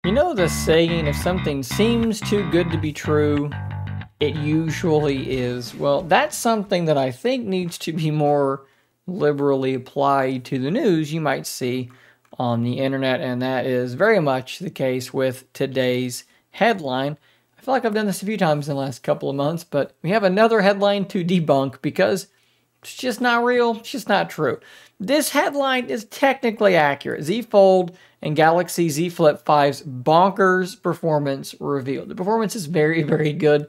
You know the saying, if something seems too good to be true, it usually is. Well, that's something that I think needs to be more liberally applied to the news you might see on the internet, and that is very much the case with today's headline. I feel like I've done this a few times in the last couple of months, but we have another headline to debunk because it's just not real. It's just not true. This headline is technically accurate. Z Fold and Galaxy Z Flip 5's bonkers performance revealed. The performance is very, very good.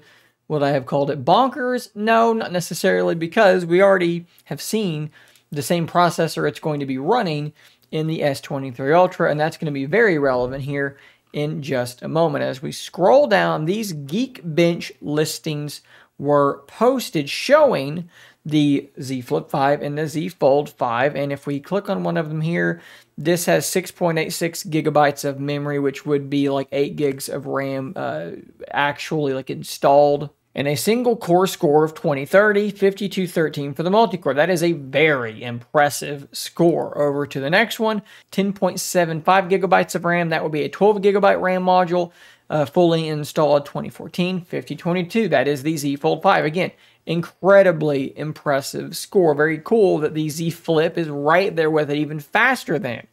Would I have called it bonkers? No, not necessarily, because we already have seen the same processor it's going to be running in the S23 Ultra, and that's going to be very relevant here in just a moment. As we scroll down, these Geekbench listings were posted showing the Z Flip 5 and the Z Fold 5, and if we click on one of them here, this has 6.86 gigabytes of memory, which would be like 8 gigs of RAM actually like installed, and a single core score of 2030, 5213 for the multi-core. That is a very impressive score. Over to the next one, 10.75 gigabytes of RAM. That would be a 12 gigabyte RAM module, fully installed, 2014, 5022. That is the Z Fold 5. Again, incredibly impressive score. Very cool that the Z Flip is right there with it, even faster than.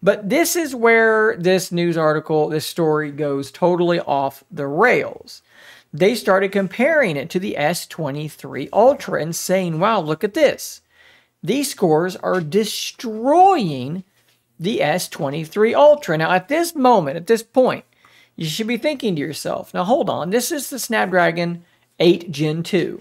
But this is where this news article, this story goes totally off the rails. They started comparing it to the S23 Ultra and saying, wow, look at this. These scores are destroying the S23 Ultra. Now, at this moment, at this point, you should be thinking to yourself, now hold on, this is the Snapdragon 8 Gen 2.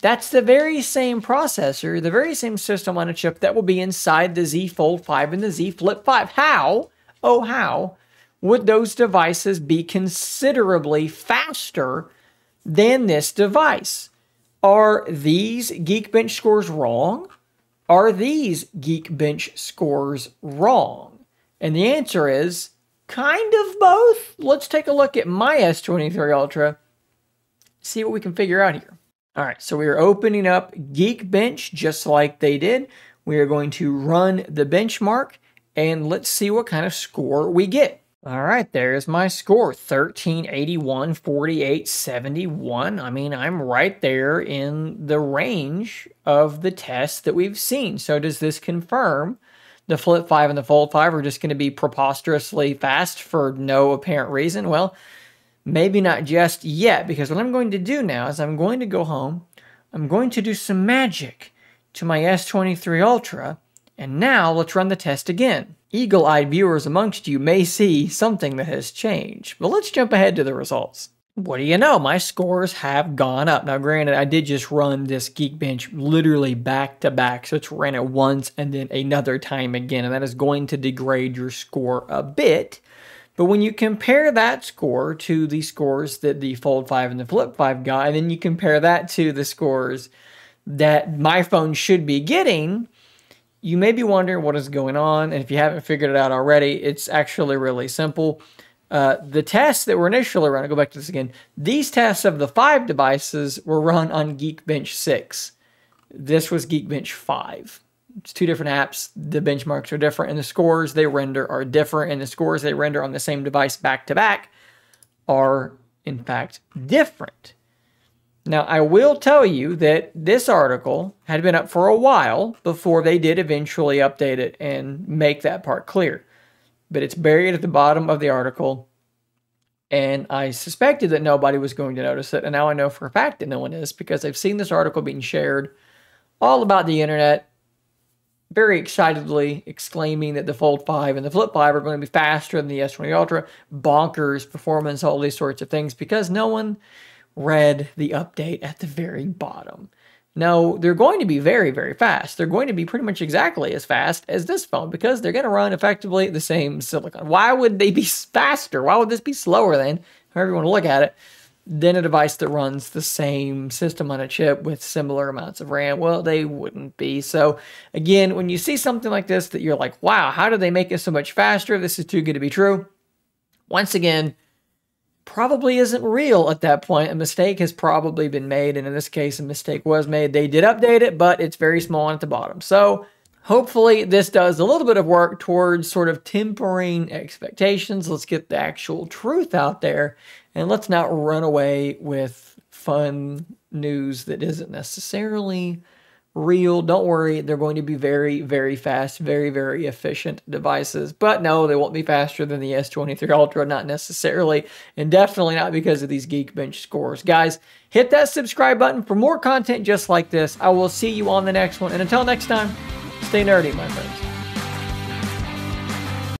That's the very same processor, the very same system on a chip that will be inside the Z Fold 5 and the Z Flip 5. How, oh how, would those devices be considerably faster than this device? Are these Geekbench scores wrong? Are these Geekbench scores wrong? And the answer is kind of both. Let's take a look at my S23 Ultra, see what we can figure out here. All right, so we are opening up Geekbench just like they did. We are going to run the benchmark, and let's see what kind of score we get. All right, there's my score, 1381, 4871. I mean, I'm right there in the range of the tests that we've seen. So does this confirm the Flip 5 and the Fold 5 are just going to be preposterously fast for no apparent reason? Well, maybe not just yet, because what I'm going to do now is I'm going to go home, I'm going to do some magic to my S23 Ultra, and now let's run the test again. Eagle-eyed viewers amongst you may see something that has changed, but let's jump ahead to the results. What do you know? My scores have gone up. Now, granted, I did just run this Geekbench literally back to back, so it's ran it once and then another time again, and that is going to degrade your score a bit. But when you compare that score to the scores that the Fold 5 and the Flip 5 got, and then you compare that to the scores that my phone should be getting, you may be wondering what is going on. And if you haven't figured it out already, it's actually really simple. The tests that were initially run, I'll go back to this again, these tests of the 5 devices were run on Geekbench 6. This was Geekbench 5. It's two different apps. The benchmarks are different, and the scores they render are different, and the scores they render on the same device back to back are, in fact, different. Now, I will tell you that this article had been up for a while before they did eventually update it and make that part clear. But it's buried at the bottom of the article, and I suspected that nobody was going to notice it, and now I know for a fact that no one is, because I've seen this article being shared all about the internet, very excitedly exclaiming that the Fold 5 and the Flip 5 are going to be faster than the S20 Ultra, bonkers performance, all these sorts of things, because no one read the update at the very bottom. No, they're going to be very, very fast. They're going to be pretty much exactly as fast as this phone, because they're going to run effectively the same silicon. Why would they be faster? Why would this be slower than, however you want to look at it, than a device that runs the same system on a chip with similar amounts of RAM? Well, they wouldn't be. So again, when you see something like this that you're like, wow, how did they make it so much faster? This is too good to be true. Once again, probably isn't real at that point. A mistake has probably been made, and in this case, a mistake was made. They did update it, but it's very small at the bottom. So Hopefully this does a little bit of work towards sort of tempering expectations. Let's get the actual truth out there, and let's not run away with fun news that isn't necessarily real. Don't worry, they're going to be very, very fast, very, very efficient devices. But no, they won't be faster than the S23 Ultra, not necessarily, and definitely not because of these Geekbench scores. Guys, hit that subscribe button for more content just like this. I will see you on the next one, and until next time, stay nerdy, my friends.